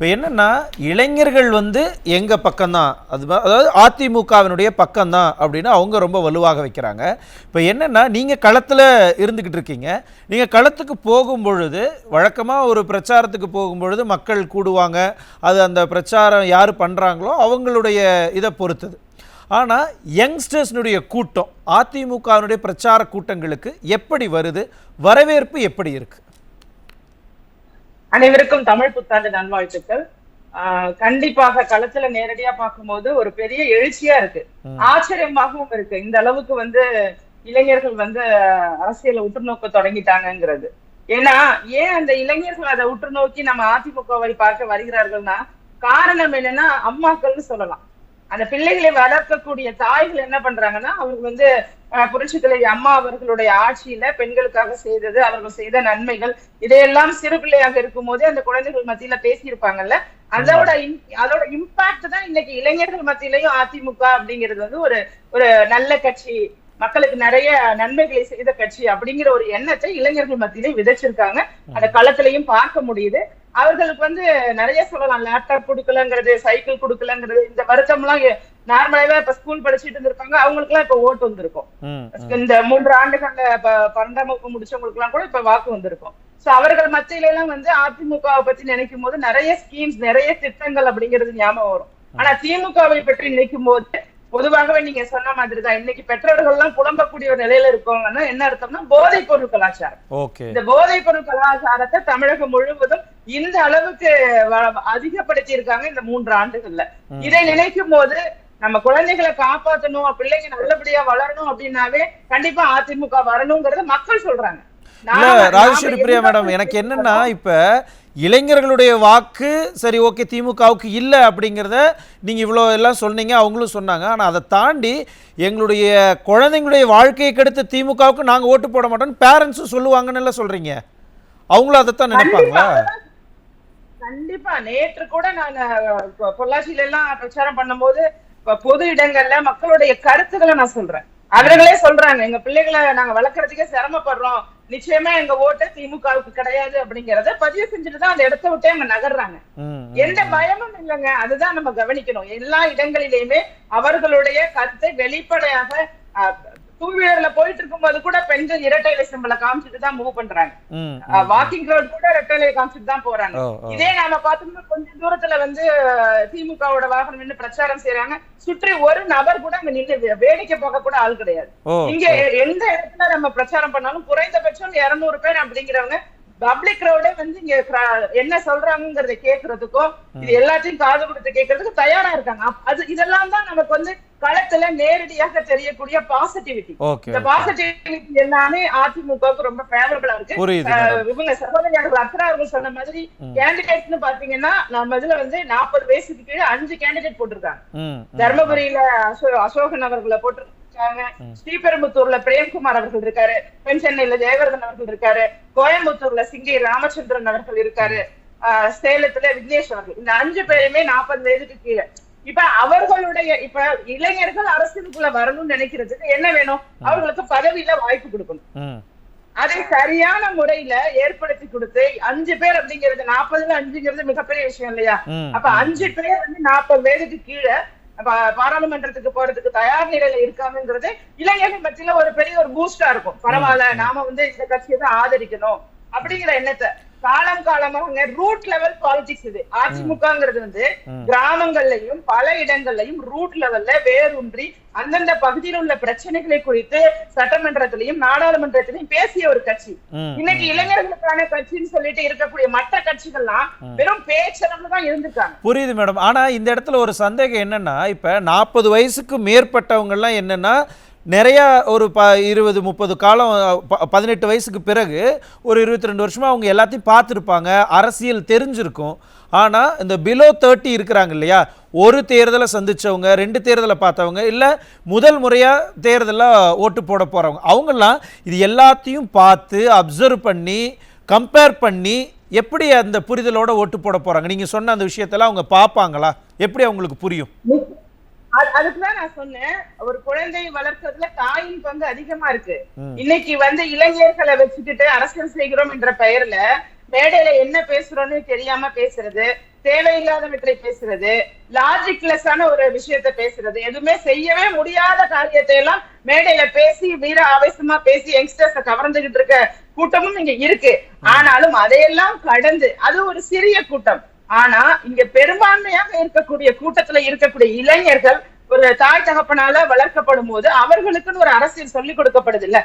இப்போ என்னென்னா இளைஞர்கள் வந்து எங்கள் பக்கம்தான், அதாவது அதிமுகவினுடைய பக்கம்தான் அப்படின்னு அவங்க ரொம்ப வலுவாக வைக்கிறாங்க. இப்போ என்னென்னா நீங்கள் களத்தில் இருந்துக்கிட்டு இருக்கீங்க. நீங்கள் களத்துக்கு போகும்பொழுது வழக்கமாக ஒரு பிரச்சாரத்துக்கு போகும்பொழுது மக்கள் கூடுவாங்க. அது அந்த பிரச்சாரம் யார் பண்ணுறாங்களோ அவங்களுடைய இதை பொறுத்தது. ஆனால் யங்ஸ்டர்ஸ்னுடைய கூட்டம் அதிமுகவினுடைய பிரச்சார கூட்டங்களுக்கு எப்படி வருது, வரவேற்பு எப்படி இருக்கு? அனைவருக்கும் தமிழ் புத்தாண்டு நல்வாழ்த்துக்கள். கண்டிப்பாக களத்துல நேரடியா பார்க்கும்போது ஒரு பெரிய எழுச்சியா இருக்கு, ஆச்சரியமாகவும் இருக்கு. இந்த அளவுக்கு இளைஞர்கள் அரசியலை உற்று நோக்க தொடங்கிட்டாங்கிறது. ஏன்னா ஏன் அந்த இளைஞர்கள் அதை உற்று நோக்கி நம்ம அதிமுகவை பார்க்க வருகிறார்கள்னா, காரணம் என்னன்னா அம்மாக்கள்னு சொல்லலாம். அந்த பிள்ளைகளை வளர்க்கக்கூடிய தாய்கள் என்ன பண்றாங்கன்னா, அவங்க புரட்சி தலைவி அம்மா அவர்களுடைய ஆட்சியில பெண்களுக்காக செய்தது, அவர்கள் செய்த நன்மைகள், இதையெல்லாம் சிறு பிள்ளையாக இருக்கும் போதே அந்த குழந்தைகள் மத்தியில பேசியிருப்பாங்கல்ல. அதோட இம்பாக்ட் தான் இன்னைக்கு இளைஞர்கள் மத்தியிலையும் அதிமுக அப்படிங்கிறது ஒரு நல்ல கட்சி, மக்களுக்கு நிறைய நன்மைகளை செய்த கட்சி அப்படிங்கிற ஒரு எண்ணத்தை இளைஞர்கள் மத்தியிலே விதைச்சிருக்காங்க. அந்த களத்திலையும் பார்க்க முடியுது. அவர்களுக்கு நிறைய சொல்லலாம். லேப்டாப் கொடுக்கலங்கிறது, சைக்கிள் கொடுக்கலங்கிறது, இந்த வருத்தம் எல்லாம் நார்மலாவே இப்ப ஸ்கூல் படிச்சுட்டு இருந்திருக்காங்க, அவங்களுக்கு எல்லாம் இப்ப ஓட்டு வந்திருக்கும். இந்த 3 ஆண்டுகள்ல 12ஆம் வகுப்பு முடிச்சவங்களுக்கு எல்லாம் கூட இப்ப வாக்கு வந்திருக்கும். சோ அவர்கள் மத்தியில எல்லாம் அதிமுகவை பத்தி நினைக்கும் போது நிறைய ஸ்கீம்ஸ், நிறைய திட்டங்கள் அப்படிங்கிறது ஞாபகம் வரும். ஆனா திமுகவை பற்றி நினைக்கும் போது பொதுவாகவே நீங்க சொன்ன மாதிரிதான் இன்னைக்கு பெற்றோர்கள் எல்லாம் புலம்பக்கூடிய ஒரு நிலையில இருக்கவங்கன்னா என்ன அர்த்தம்னா போதைப் பொருள் கலாச்சாரம். இந்த போதைப் பொருள் கலாச்சாரத்தை தமிழகம் முழுவதும் இந்த அளவுக்கு அதிகப்படுத்தி இருக்காங்க இந்த 3 ஆண்டுகள்ல. இதை நினைக்கும் போது நம்ம குழந்தைகளை காப்பாற்றணும், பிள்ளைங்க நல்லபடியா வளரணும் அப்படின்னாவே கண்டிப்பா அதிமுக வரணுங்கிறத மக்கள் சொல்றாங்க. ராஜேஸ்வரி பிரியா மேடம், எனக்கு என்னன்னா இப்ப இளைஞர்களுடைய வாக்கு சரி ஓகே திமுகவுக்கு இல்லை அப்படிங்கிறத நீங்கள் இவ்வளோ எல்லாம் சொன்னீங்க, அவங்களும் சொன்னாங்க. ஆனால் அதை தாண்டி எங்களுடைய குழந்தைங்களுடைய வாழ்க்கையை கெடுத்த திமுகவுக்கு நாங்கள் ஓட்டு போட மாட்டோம்னு பேரண்ட்ஸும் சொல்லுவாங்கன்னு எல்லாம் சொல்கிறீங்க. அவங்களும் அதைத்தான் நினைப்பாங்களா? கண்டிப்பா. நேற்று கூட நான் பொள்ளாச்சியில எல்லாம் பிரச்சாரம் பண்ணும்போது பொது இடங்கள்ல மக்களுடைய கருத்துக்களை நான் சொல்றேன். அவர்களே சொல்றாங்க, எங்க பிள்ளைகளை நாங்க வளர்க்கறதுக்கே சிரமப்படுறோம், நிச்சயமா எங்க ஓட்டு திமுகவுக்கு கிடையாது அப்படிங்கறத பதிவு செஞ்சுட்டு தான் அந்த இடத்த விட்டே அவங்க நகர்றாங்க. எந்த பயமும் இல்லைங்க. அதுதான் நம்ம கவனிக்கணும். எல்லா இடங்களிலேயுமே அவர்களுடைய கருத்தை வெளிப்படையாக டூ வீலர்ல போயிட்டு இருக்கும் போது கூட பெண்கள் இரட்டை இலை சிம்பலை காமிச்சிட்டு தான் மூவ் பண்றாங்க. வாக்கிங் ரோட் கூட இரட்டை இலை காமிச்சிட்டு தான் போறாங்க. இதே நாம பார்த்தோம்னா கொஞ்சம் தூரத்துல திமுகவோட வாகனம் நின்று பிரச்சாரம் செய்யறாங்க, சுற்றி ஒரு நபர் கூட அங்க நின்று வேடிக்கை பார்க்க கூட ஆள் கிடையாது. இங்க எந்த இடத்துல நம்ம பிரச்சாரம் பண்ணாலும் குறைந்தபட்சம் 200 பேர் அப்படிங்கிறவங்க பப்ளிக் ரோட இங்க என்ன சொல்றாங்கிறத கேட்கறதுக்கும் இது எல்லாத்தையும் காது கொடுத்து கேட்கறதுக்கு தயாரா இருக்காங்க. இதெல்லாம் தான் நமக்கு களத்துல நேரடியாக தெரியக்கூடிய பாசிட்டிவிட்டி. இந்த பாசிட்டிவிட்டி எல்லாமே அதிமுகவுக்கு ரொம்ப ஃபேவரபிளா இருக்கு. இவங்க சகோதரியாளர்கள் அக்ரா அவர்கள் சொன்ன மாதிரி கேண்டிடேட்ஸ்னு பாத்தீங்கன்னா நம்ம இதுல 40 வயசுக்கு கீழே 5 கேண்டிடேட் போட்டிருக்காங்க. தர்மபுரியில அசோகன் அவர்களை போட்டிருக்காங்க, ஸ்ரீபெரும்புத்தூர்ல பிரேம்குமார் அவர்கள் இருக்காரு, தென் சென்னையில ஜெயவர்தன் அவர்கள் இருக்காரு, கோயம்புத்தூர்ல சிங்கை ராமச்சந்திரன் அவர்கள் இருக்காரு, சேலத்துல விக்னேஷ் அவர்கள். இந்த 5 பேருமே 40 வயதுக்கு கீழே. இப்ப அவர்களுடைய இளைஞர்கள் அரசியலுக்குள்ள வரணும்னு நினைக்கிறதுக்கு என்ன வேணும்? அவர்களுக்கு பதவியில வாய்ப்பு கொடுக்கணும். அதை சரியான முறையில ஏற்படுத்தி கொடுத்து 5 பேர் அப்படிங்கிறது 40ல 5ங்கிறது மிகப்பெரிய விஷயம் இல்லையா? அப்ப 5 பேர் 40 வயதுக்கு கீழே பாராளுமன்றத்துக்கு போறதுக்கு தயார் நிலையில இருக்காங்கிறது இளைஞர்கள் மத்தியில ஒரு பெரிய ஒரு பூஸ்டா இருக்கும். பரவாயில்ல, நாம இந்த கட்சியை தான் ஆதரிக்கணும் அப்படிங்கிற எண்ணத்தை காலம் காலமாக ரூட் லெவல் பாலிடிக்ஸ். இது அதிமுகங்கிறது கிராமங்கள்லயும் பல இடங்கள்லயும் ரூட் லெவல்ல வேரூன்றி அந்தந்த பகுதியில் உள்ள பிரச்சனைகளை குறித்து சட்டமன்றத்திலையும் நாடாளுமன்றத்திலையும் பேசிய ஒரு கட்சி. இன்னைக்கு இளைஞர்களுக்கான கட்சின்னு சொல்லிட்டு இருக்கக்கூடிய மற்ற கட்சிகள்லாம் வெறும் பேச்சளவுல தான் இருந்திருக்காங்க. புரியுது மேடம். ஆனா இந்த இடத்துல ஒரு சந்தேகம் என்னன்னா, இப்ப 40 வயசுக்கு மேற்பட்டவங்க எல்லாம் என்னன்னா நிறையா ஒரு 20-30 காலம் 18 வயசுக்கு பிறகு ஒரு 22 வருஷமாக அவங்க எல்லாத்தையும் பார்த்துருப்பாங்க, அரசியல் தெரிஞ்சிருக்கும். ஆனால் இந்த பிலோ 30 இருக்கிறாங்க இல்லையா, ஒரு தேர்தலை சந்தித்தவங்க, 2 தேர்தலை பார்த்தவங்க, இல்லை முதல் முறையாக தேர்தலில் ஓட்டு போட போகிறவங்க, அவங்கெல்லாம் இது எல்லாத்தையும் பார்த்து அப்சர்வ் பண்ணி கம்பேர் பண்ணி எப்படி அந்த புரிதலோட ஓட்டு போட போகிறாங்க? நீங்கள் சொன்ன அந்த விஷயத்தெல்லாம் அவங்க பார்ப்பாங்களா? எப்படி அவங்களுக்கு புரியும்? அதுக்குதான் நான் சொன்னேன், ஒரு குழந்தை வளர்க்கறதுல தாயின் பங்கு அதிகமா இருக்கு. இன்னைக்கு இளைஞர்களை வச்சுக்கிட்டு அரசியல் செய்கிறோம் என்ற பெயர்ல மேடையில என்ன பேசுறோம்னு தெரியாம பேசுறது, தேவையில்லாதவற்றை பேசுறது, லாஜிக்லெஸ்ஸான ஒரு விஷயத்தை பேசுறது, எதுவுமே செய்யவே முடியாத காரியத்தை எல்லாம் மேடையில பேசி வீர ஆவேசமா பேசி யங்ஸ்டர்ஸ கவர்ந்துகிட்டு இருக்க கூட்டமும் இங்க இருக்கு. ஆனாலும் அதையெல்லாம் கடந்து அது ஒரு சிறிய கூட்டம். ஆனா இங்க பெரும்பான்மையாக இருக்கக்கூடிய கூட்டத்துல இருக்கக்கூடிய இளைஞர்கள் ஒரு தாய் தகப்பனால வளர்க்கப்படும் போது அவர்களுக்குன்னு ஒரு அரசியல் சொல்லிக் கொடுக்கப்படுது இல்ல.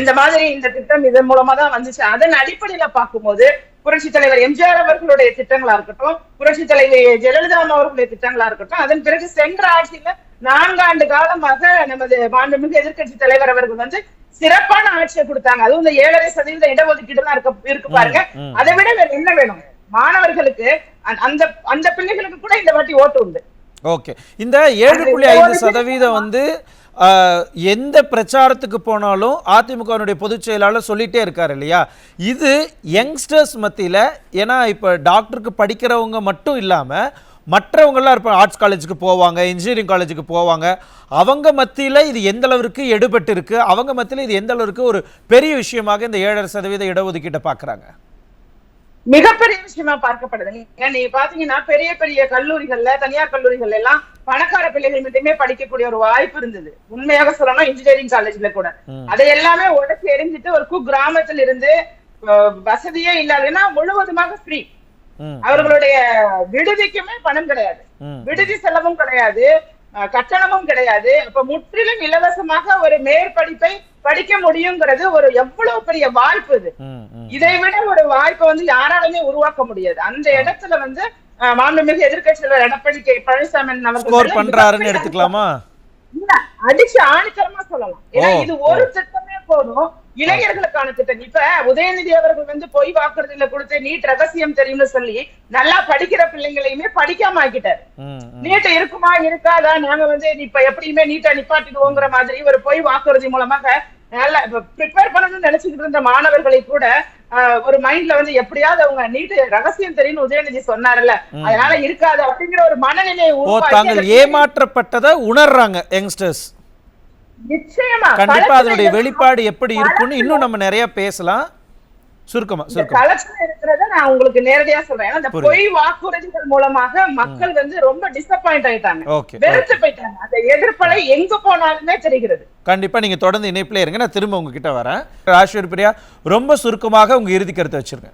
இந்த மாதிரி இந்த திட்டம் இதன் மூலமா தான் வந்துச்சு. அதன் அடிப்படையில பார்க்கும்போது புரட்சி தலைவர் எம்ஜிஆர் அவர்களுடைய திட்டங்களா இருக்கட்டும், புரட்சி தலைவர் ஜெயலலிதா அவர்களுடைய திட்டங்களா இருக்கட்டும், அதன் பிறகு சென்ற ஆட்சியில 4 ஆண்டு காலமாக நமது மாண்புமிகு எதிர்க்கட்சி தலைவர் அவர்கள் வந்து சிறப்பான ஆட்சியை கொடுத்தாங்க. அதுவும் இந்த 7.5% இடஒதுக்கீடு எல்லாம் இருக்கு பாருங்க. அதை விட வேற என்ன வேணும்? மாணவர்களுக்கு அந்த அந்த பிள்ளைகளுக்கு கூட இந்த வாட்டி ஓட்டு உண்டு. ஓகே, இந்த 7.5% வந்து எந்த பிரச்சாரத்துக்கு போனாலும் அதிமுகவினுடைய பொதுச் செயலாளர் சொல்லிட்டே இருக்காரு இல்லையா? இது யங்ஸ்டர்ஸ் மத்தியில், ஏன்னா இப்போ டாக்டருக்கு படிக்கிறவங்க மட்டும் இல்லாமல் மற்றவங்களாம் இருப்பாங்க, ஆர்ட்ஸ் காலேஜுக்கு போவாங்க, இன்ஜினியரிங் காலேஜுக்கு போவாங்க, அவங்க மத்தியில் இது எந்த அளவிற்கு எடுபட்டு இருக்கு, அவங்க மத்தியில் இது எந்த அளவிற்கு ஒரு பெரிய விஷயமாக இந்த 7.5% இடஒதுக்கீட்டை பார்க்குறாங்க? மிகப்பெரிய விஷயமா பார்க்கப்படுது. நீங்க பாத்தீங்கன்னா பெரிய பெரிய கல்லூரிகள்ல, தனியார் கல்லூரிகள் எல்லாம் பணக்கார பிள்ளைகள் மட்டுமே படிக்கக்கூடிய ஒரு வாய்ப்பு இருந்தது. உண்மையாக சொல்லணும், இன்ஜினியரிங் காலேஜ்ல கூட அதை எல்லாமே உடச்சு எரிஞ்சிட்டு ஒரு கிராமத்தில் இருந்து வசதியே இல்லாதுன்னா முழுவதுமாக ஃப்ரீ. அவர்களுடைய விடுதிக்குமே பணம் கிடையாது, விடுதி செலவும் கிடையாது, கட்டணமும் கிடையாது. அப்ப முற்றிலும் இலவசமாக ஒரு மேற்படிப்பை படிக்க முடியுங்கிறது ஒரு எவ்வளவு பெரிய வாய்ப்பு இது. இதை விட ஒரு வாய்ப்பை வந்து யாராலுமே உருவாக்க முடியாது. அந்த இடத்துல வந்து மாண்புமிகு எதிர்க்கட்சி தலைவர் எடப்பாடி கே பழனிசாமி அவர்கள் பண்றாருன்னு எடுத்துக்கலாமா? அடிச்சு ஆணித்தரமா சொல்லலாம். ஏன்னா இது ஒரு திட்டமே போதும் இளைஞர்களுக்கான திட்டம். இப்ப உதயநிதி அவர்கள் வந்து பொய் வாக்குறுதியில கொடுத்து நீட் ரகசியம் தெரியும்னு சொல்லி நல்லா படிக்கிற பிள்ளைங்களையுமே படிக்காம ஆக்கிட்டாரு. நீட் இருக்குமா இருக்காதா, நாங்க வந்து இப்ப எப்படியுமே நீட்டை நிப்பாட்டிடுவோங்கிற மாதிரி ஒரு பொய் வாக்குறுதி மூலமாக நல்லா ப்ரிப்பேர் பண்ணணும்னு நினைச்சுக்கிட்டு இருந்த மாணவர்களை கூட ஒரு மைண்ட்ல வந்து எப்படியாவது அவங்க நீட் ரகசியம் தெரியும் உதயநிதி சொன்னார்ல, அதனால இருக்காது அப்படிங்கிற ஒரு மனநிலையை தாங்கள் ஏமாற்றப்பட்டதை உணர்றாங்க யங்ஸ்டர்ஸ். நிச்சயமா கண்டிப்பா அதனுடைய வெளிப்பாடு எப்படி இருக்குன்னு இன்னும் நம்ம நிறைய பேசலாம். சுருக்கமா கலெக்ஷன் இருக்கிறத நான் உங்களுக்கு நேரடியா சொல்றேன். அந்த பொய் வாக்குறுதிகள் மூலமாக மக்கள் வந்து ரொம்ப டிசப்பாயிண்ட் ஆயிட்டாங்க, வெறுத்து போயிட்டாங்க. அந்த எதிர்ப்பலை எங்க போனாலுமே தெரிகிறது. கண்டிப்பா நீங்க தொடர்ந்து இணைப்புல இருங்க, நான் திரும்ப உங்ககிட்ட வரேன். ராஜேஸ்வரி பிரியா, ரொம்ப சுருக்கமாக உங்க இறுதி கருத்தை வச்சிருங்க.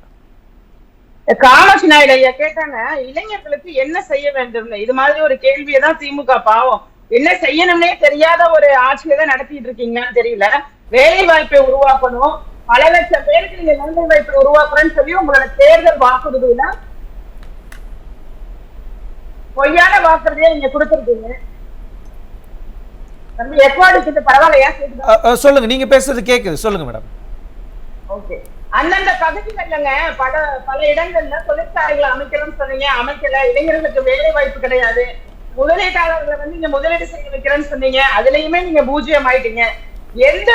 காமாட்சி நாயுடு ஐயா கேட்டாங்க, இளைஞர்களுக்கு என்ன செய்ய வேண்டும்? இது மாதிரி ஒரு கேள்வியை தான் திமுக பாவம் என்ன செய்யணும்னே தெரியாத ஒரு ஆட்சியை தான் நடத்திட்டு இருக்கீங்கன்னு தெரியல. வேலை வாய்ப்பை உருவாக்கணும், பல லட்சம் பேருக்கு நீங்க வேலை வாய்ப்பை உருவாக்குறேன்னு சொல்லி உங்களோட தேர்தல் வாக்குறுதியில பொய்யான வாக்குறுதியை நீங்க கொடுத்துருக்கீங்க. தம்பி எக்வாடிக்கு பரவாயில்லையா? சொல்லுங்க, நீங்க பேசுறது கேக்குது, சொல்லுங்க மேடம். ஓகே, அந்தந்த பகுதிகள்லங்க பல இடங்கள்ல தொழிற்சாலைகளை அமைக்கணும்னு சொன்னீங்க, அமைக்கல. இளைஞர்களுக்கு வேலை வாய்ப்பு கிடையாது. முதலீட்டாளர்களை வந்து நீங்க முதலீடு செய்ய வைக்கிறேன்னு சொன்னீங்க, அதுலயுமே நீங்க பூஜ்ஜியம் ஆயிட்டீங்க. எந்த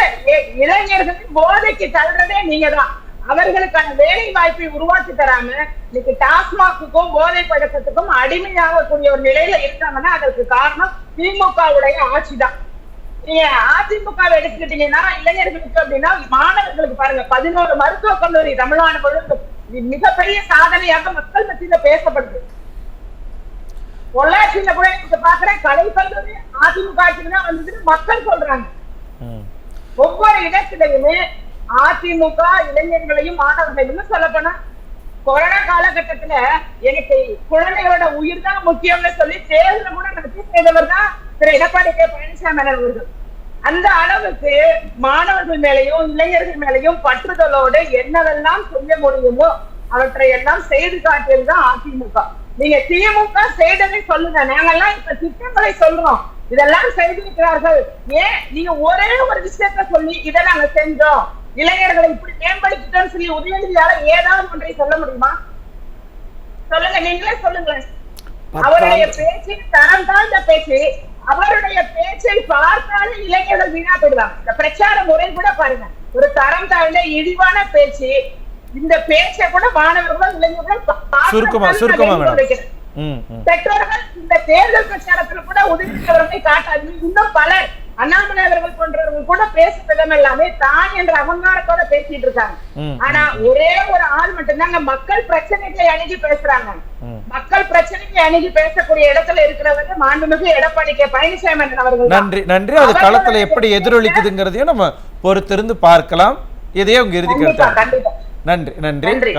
இளைஞர்களுக்கு போதைக்கு தள்ளுறதே நீங்க தான். அவர்களுக்கான வேலை வாய்ப்பை உருவாக்கி தராம இன்னைக்கு டாஸ்மாக்குக்கும் போதை பழக்கத்துக்கும் அடிமையாகக்கூடிய ஒரு நிலையில இருக்காங்கன்னா அதற்கு காரணம் திமுகவுடைய ஆட்சி தான். நீங்க அதிமுக எடுத்துக்கிட்டீங்கன்னா இளைஞர்களுக்கு அப்படின்னா மாணவர்களுக்கு பாருங்க, 11 மருத்துவக் கல்லூரி தமிழ்நாடு முழுவதும் மிகப்பெரிய சாதனையாக மக்கள் மத்தியில பேசப்படுது. பொள்ளாச்சியில கூட பாக்குறேன், கலை கல்லூரி அதிமுக ஆட்சிதான் வந்ததுன்னு மக்கள் சொல்றாங்க. ஒவ்வொரு இடத்திலையுமே அதிமுக இளைஞர்களையும் மாணவர்களையும் சொல்ல போனா கொரோனா காலகட்டத்துல எனக்கு குழந்தைகளோட உயிர் தான் முக்கியம்னு சொல்லி தேர்தல் கூட நடத்தி செய்தவர் தான் திரு எடப்பாடி கே பழனிசாமி அவர்கள். அந்த அளவுக்கு மாணவர்கள் மேலையும் இளைஞர்கள் மேலையும் பற்றுதலோடு என்னவெல்லாம் செய்ய முடியுமோ அவற்றை எல்லாம் செய்து காட்டியதுதான் அதிமுக. நீங்க திமுக செய்ததை சொல்லுங்க, நாங்கெல்லாம் இப்ப திட்டங்களை சொல்றோம், இதெல்லாம் செய்திருக்கிறார்கள். ஏன் நீங்க ஒரே ஒரு விஷயத்த சொல்லி இதை நாங்க செஞ்சோம், இளைஞர்களை இப்படி மேம்படுத்திட்டோம்னு சொல்லி உதயநிதியால ஏதாவது ஒன்றை சொல்ல முடியுமா? சொல்லுங்க, நீங்களே சொல்லுங்க. அவருடைய பேச்சின் தரம் தாழ்ந்த பேச்சு, அவருடைய பேச்சை பார்த்தாலே இளைஞர்கள் வீணா போயிடுவாங்க. இந்த பிரச்சார முறை கூட பாருங்க, ஒரு தரம் தாழ்ந்த இழிவான பேச்சு. இந்த பேச்சை கூட மாணவர்களும் இளைஞர்களும் பெற்றோர்கள் இந்த தேர்தல் பிரச்சாரத்துல கூட உதவி காட்டாது. இன்னும் பலர் அண்ணாமலை அவர்கள் போன்றவர்கள் கூட பேசும் விதம் எல்லாமே தான் என்ற அகங்காரத்தோட பேசிட்டு இருக்காங்க. ஆனா ஒரே ஒரு ஆள் மட்டும்தாங்க மக்கள் பிரச்சனைகளை அணுகி பேசுறாங்க. மக்கள் பிரச்சனைக்கு அணுகி பேசக்கூடிய இடத்துல இருக்கிறவங்க மாண்புமிகு எடப்பாடி கே பழனிசாமி அண்ணன் அவர்கள். நன்றி நன்றி. அது களத்துல எப்படி எதிரொலிக்குதுங்கிறதையும் நம்ம பொறுத்திருந்து பார்க்கலாம். இதையே உங்க இறுதி கருத்து. கண்டிப்பா. நன்றி நன்றி.